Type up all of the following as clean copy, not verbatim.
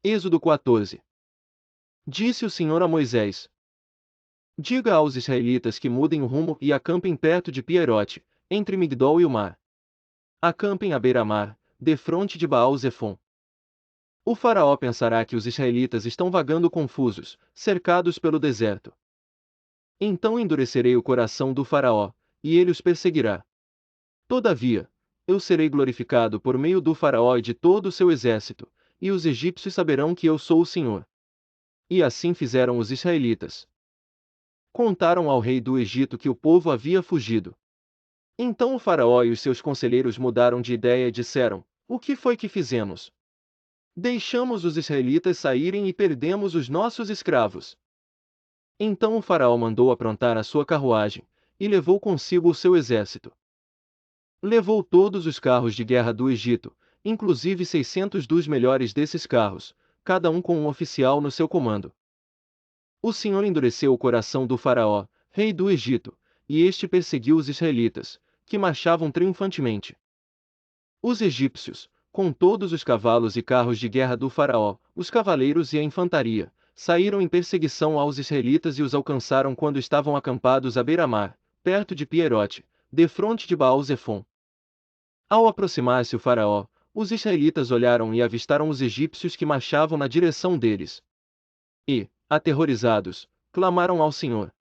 Êxodo 14. Disse o Senhor a Moisés: Diga aos israelitas que mudem o rumo e acampem perto de Pierote, entre Migdol e o mar. Acampem à beira-mar, defronte de Baal-Zefon. O faraó pensará que os israelitas estão vagando confusos, cercados pelo deserto. Então endurecerei o coração do faraó, e ele os perseguirá. Todavia, eu serei glorificado por meio do faraó e de todo o seu exército, e os egípcios saberão que eu sou o Senhor. E assim fizeram os israelitas. Contaram ao rei do Egito que o povo havia fugido. Então o faraó e os seus conselheiros mudaram de ideia e disseram: O que foi que fizemos? Deixamos os israelitas saírem e perdemos os nossos escravos. Então o faraó mandou aprontar a sua carruagem, e levou consigo o seu exército. Levou todos os carros de guerra do Egito, inclusive 600 dos melhores desses carros, cada um com um oficial no seu comando. O Senhor endureceu o coração do faraó, rei do Egito, e este perseguiu os israelitas, que marchavam triunfantemente. Os egípcios, com todos os cavalos e carros de guerra do faraó, os cavaleiros e a infantaria, saíram em perseguição aos israelitas e os alcançaram quando estavam acampados à beira-mar, perto de Pierote, defronte de Baal-Zefon. Ao aproximar-se o faraó, os israelitas olharam e avistaram os egípcios que marchavam na direção deles. E, aterrorizados, clamaram ao Senhor.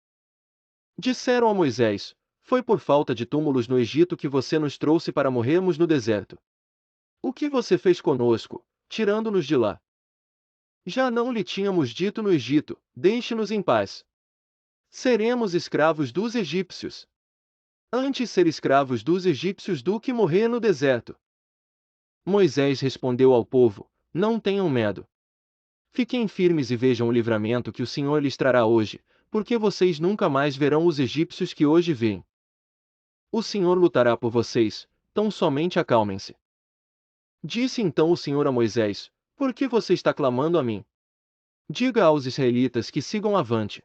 Disseram a Moisés: Foi por falta de túmulos no Egito que você nos trouxe para morrermos no deserto. O que você fez conosco, tirando-nos de lá? Já não lhe tínhamos dito no Egito: Deixe-nos em paz. Seremos escravos dos egípcios. Antes ser escravos dos egípcios do que morrer no deserto. Moisés respondeu ao povo: Não tenham medo. Fiquem firmes e vejam o livramento que o Senhor lhes trará hoje, porque vocês nunca mais verão os egípcios que hoje veem. O Senhor lutará por vocês, tão somente acalmem-se. Disse então o Senhor a Moisés: Por que você está clamando a mim? Diga aos israelitas que sigam avante.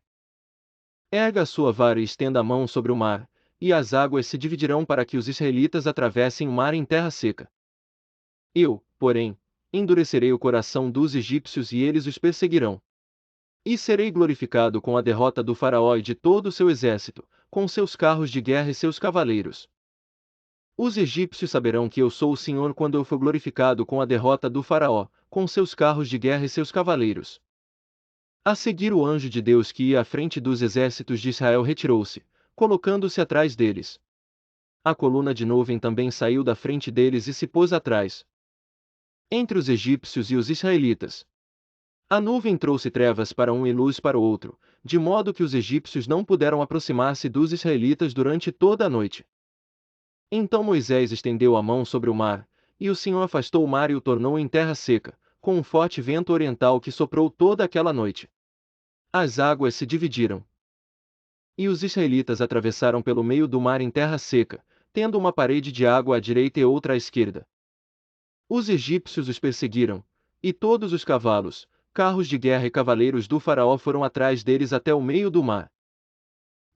Erga a sua vara e estenda a mão sobre o mar, e as águas se dividirão para que os israelitas atravessem o mar em terra seca. Eu, porém, endurecerei o coração dos egípcios e eles os perseguirão. E serei glorificado com a derrota do faraó e de todo o seu exército, com seus carros de guerra e seus cavaleiros. Os egípcios saberão que eu sou o Senhor quando eu for glorificado com a derrota do faraó, com seus carros de guerra e seus cavaleiros. A seguir o anjo de Deus que ia à frente dos exércitos de Israel retirou-se, colocando-se atrás deles. A coluna de nuvem também saiu da frente deles e se pôs atrás, entre os egípcios e os israelitas. A nuvem trouxe trevas para um e luz para o outro, de modo que os egípcios não puderam aproximar-se dos israelitas durante toda a noite. Então Moisés estendeu a mão sobre o mar, e o Senhor afastou o mar e o tornou em terra seca, com um forte vento oriental que soprou toda aquela noite. As águas se dividiram. E os israelitas atravessaram pelo meio do mar em terra seca, tendo uma parede de água à direita e outra à esquerda. Os egípcios os perseguiram, e todos os cavalos, carros de guerra e cavaleiros do faraó foram atrás deles até o meio do mar.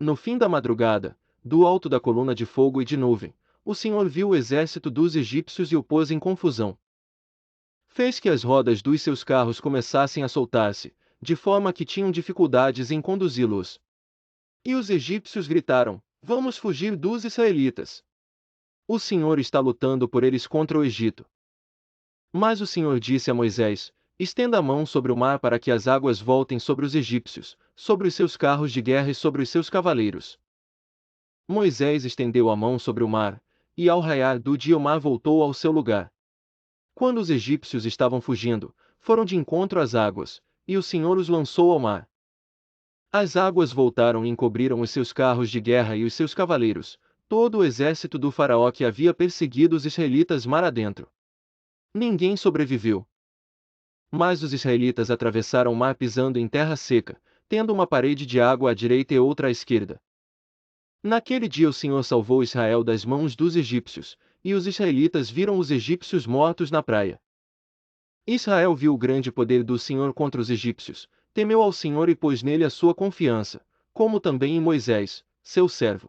No fim da madrugada, do alto da coluna de fogo e de nuvem, o Senhor viu o exército dos egípcios e o pôs em confusão. Fez que as rodas dos seus carros começassem a soltar-se, de forma que tinham dificuldades em conduzi-los. E os egípcios gritaram: Vamos fugir dos israelitas. O Senhor está lutando por eles contra o Egito. Mas o Senhor disse a Moisés: Estenda a mão sobre o mar para que as águas voltem sobre os egípcios, sobre os seus carros de guerra e sobre os seus cavaleiros. Moisés estendeu a mão sobre o mar, e ao raiar do dia o mar voltou ao seu lugar. Quando os egípcios estavam fugindo, foram de encontro às águas, e o Senhor os lançou ao mar. As águas voltaram e encobriram os seus carros de guerra e os seus cavaleiros, todo o exército do faraó que havia perseguido os israelitas mar adentro. Ninguém sobreviveu. Mas os israelitas atravessaram o mar pisando em terra seca, tendo uma parede de água à direita e outra à esquerda. Naquele dia o Senhor salvou Israel das mãos dos egípcios, e os israelitas viram os egípcios mortos na praia. Israel viu o grande poder do Senhor contra os egípcios, temeu ao Senhor e pôs nele a sua confiança, como também em Moisés, seu servo.